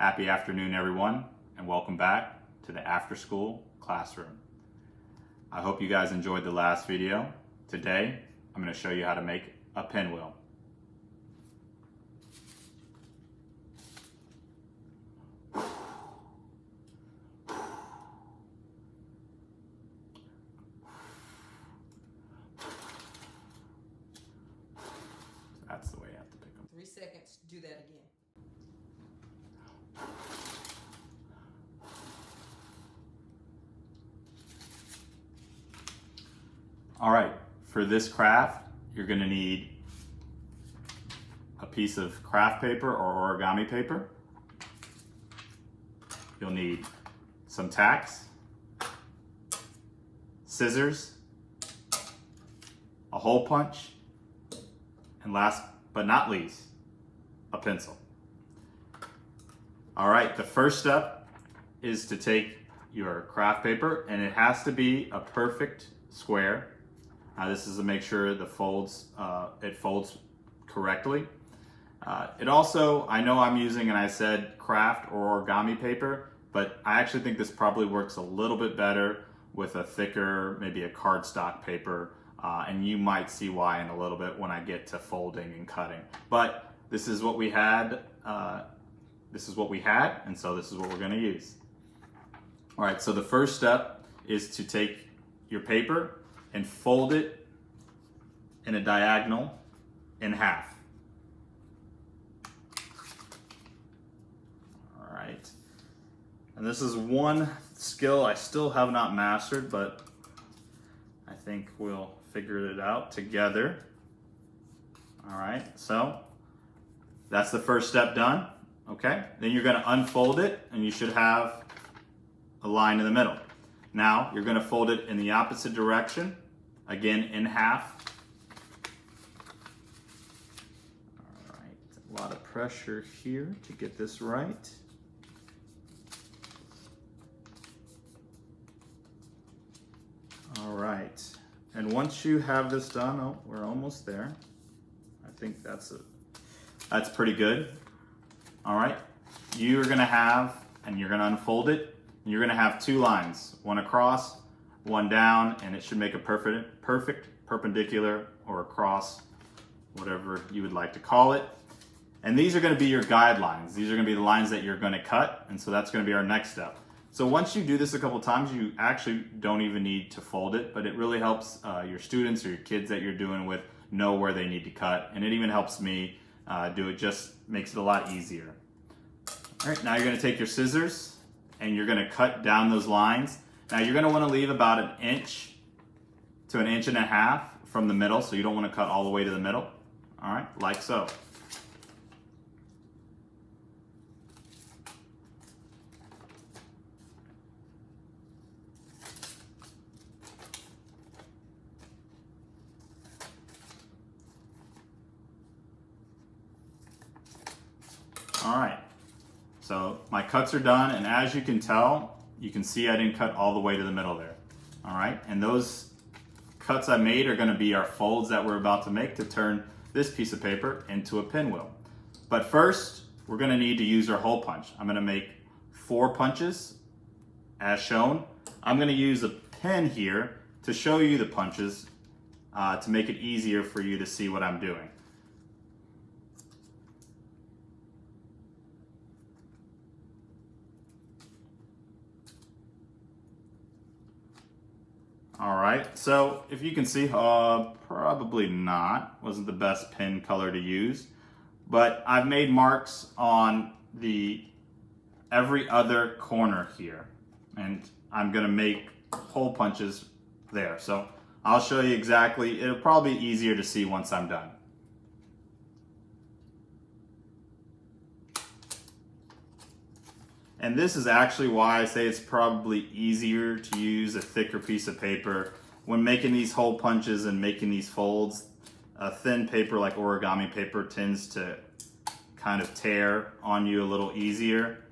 Happy afternoon, everyone, and welcome back to the after school classroom. I hope you guys enjoyed the last video. Today, I'm going to show you how to make a pinwheel. That's the way you have to pick them. 3 seconds, do that again. All right, for this craft, you're going to need a piece of craft paper or origami paper. You'll need some tacks, scissors, a hole punch, and last but not least, a pencil. All right, the first step is to take your craft paper, and it has to be a perfect square. This is to make sure the folds, it folds correctly. It also, I know I'm using, and I said craft or origami paper, but I actually think this probably works a little bit better with a thicker, maybe a cardstock paper, and you might see why in a little bit when I get to folding and cutting. But this is what we had, and so this is what we're gonna use. All right, so the first step is to take your paper and fold it in a diagonal in half. All right, and this is one skill I still have not mastered, but I think we'll figure it out together. All right, so that's the first step done, okay? Then you're gonna unfold it, and you should have a line in the middle. Now, you're gonna fold it in the opposite direction, again in half. All right, a lot of pressure here to get this right. All right, and once you have this done, oh, we're almost there. I think that's pretty good. All right, you're gonna have, and you're gonna unfold it, and you're gonna have two lines, one across, one down, and it should make a perfect perpendicular or across, whatever you would like to call it. And these are gonna be your guidelines. These are gonna be the lines that you're gonna cut, and so that's gonna be our next step. So once you do this a couple times, you actually don't even need to fold it, but it really helps your students or your kids that you're doing with know where they need to cut, and it even helps me do it, just makes it a lot easier. All right, now you're gonna take your scissors and you're gonna cut down those lines. Now you're gonna wanna leave about 1 inch to 1.5 inches from the middle, so you don't wanna cut all the way to the middle. All right, like so. All right, so my cuts are done, and as you can tell, you can see I didn't cut all the way to the middle there. All right, and those cuts I made are gonna be our folds that we're about to make to turn this piece of paper into a pinwheel. But first, we're gonna need to use our hole punch. I'm gonna make 4 punches as shown. I'm gonna use a pen here to show you the punches to make it easier for you to see what I'm doing. All right, so if you can see, probably not, wasn't the best pen color to use, but I've made marks on every other corner here, and I'm gonna make hole punches there. So I'll show you exactly, it'll probably be easier to see once I'm done. And this is actually why I say it's probably easier to use a thicker piece of paper. When making these hole punches and making these folds, a thin paper like origami paper tends to kind of tear on you a little easier.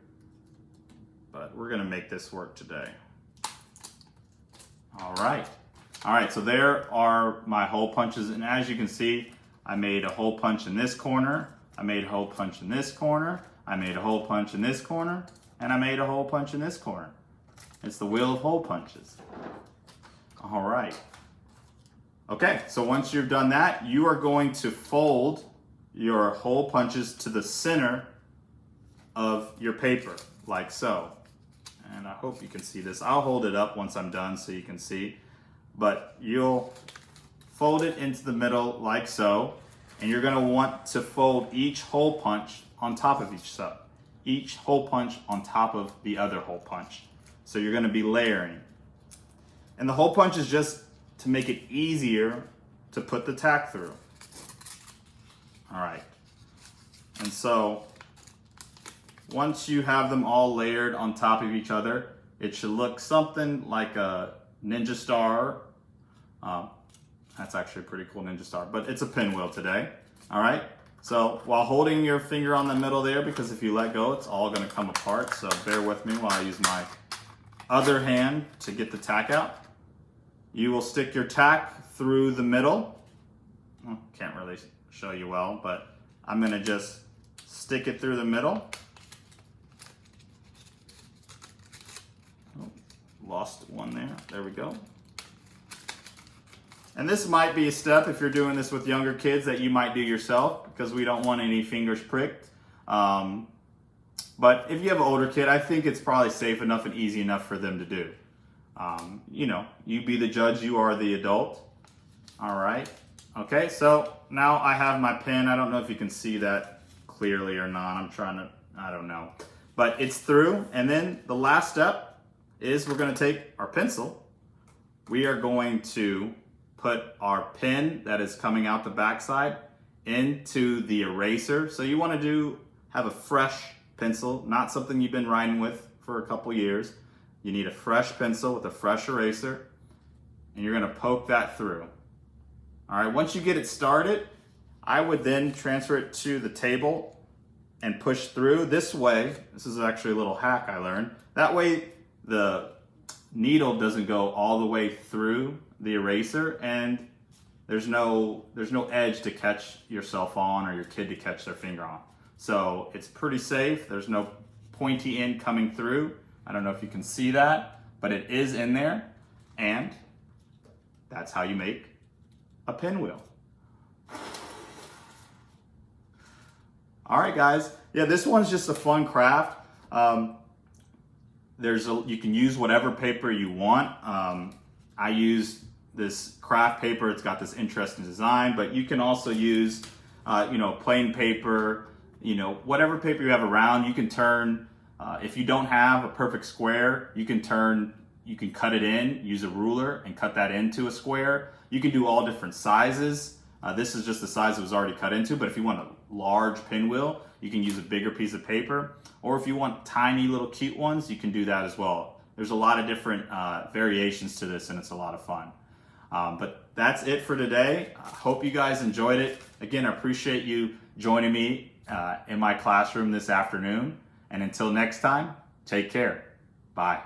But we're gonna make this work today. All right, so there are my hole punches, and as you can see, I made a hole punch in this corner, I made a hole punch in this corner, I made a hole punch in this corner, and I made a hole punch in this corner. It's the wheel of hole punches. All right. Okay, so once you've done that, you are going to fold your hole punches to the center of your paper, like so. And I hope you can see this. I'll hold it up once I'm done so you can see. But you'll fold it into the middle like so, and you're gonna want to fold each hole punch on top of each hole punch on top of the other hole punch. So you're gonna be layering. And the hole punch is just to make it easier to put the tack through. All right. And so once you have them all layered on top of each other, it should look something like a ninja star. That's actually a pretty cool ninja star, but it's a pinwheel today. All right. So while holding your finger on the middle there, because if you let go, it's all going to come apart. So bear with me while I use my other hand to get the tack out. You will stick your tack through the middle. Can't really show you well, but I'm going to just stick it through the middle. Oh, lost one there. There we go. And this might be a step, if you're doing this with younger kids, that you might do yourself, because we don't want any fingers pricked. But if you have an older kid, I think it's probably safe enough and easy enough for them to do. You know, you be the judge, you are the adult. All right. Okay, so now I have my pen. I don't know if you can see that clearly or not. I'm trying to, I don't know. But it's through, and then the last step is we're gonna take our pencil. We are going to put our pen that is coming out the backside into the eraser. So you wanna have a fresh pencil, not something you've been writing with for a couple years. You need a fresh pencil with a fresh eraser, and you're gonna poke that through. All right, once you get it started, I would then transfer it to the table and push through this way. This is actually a little hack I learned. That way the needle doesn't go all the way through the eraser, and there's no edge to catch yourself on or your kid to catch their finger on. So it's pretty safe. There's no pointy end coming through. I don't know if you can see that, but it is in there, and that's how you make a pinwheel. All right, guys. Yeah, this one's just a fun craft. You can use whatever paper you want. I use this craft paper. It's got this interesting design, but you can also use, plain paper. Whatever paper you have around. You can turn. If you don't have a perfect square, you can cut it in, use a ruler and cut that into a square. You can do all different sizes. This is just the size it was already cut into, but if you want a large pinwheel, you can use a bigger piece of paper. Or if you want tiny little cute ones, you can do that as well. There's a lot of different variations to this, and it's a lot of fun. But that's it for today. I hope you guys enjoyed it. Again, I appreciate you joining me in my classroom this afternoon. And until next time, take care. Bye.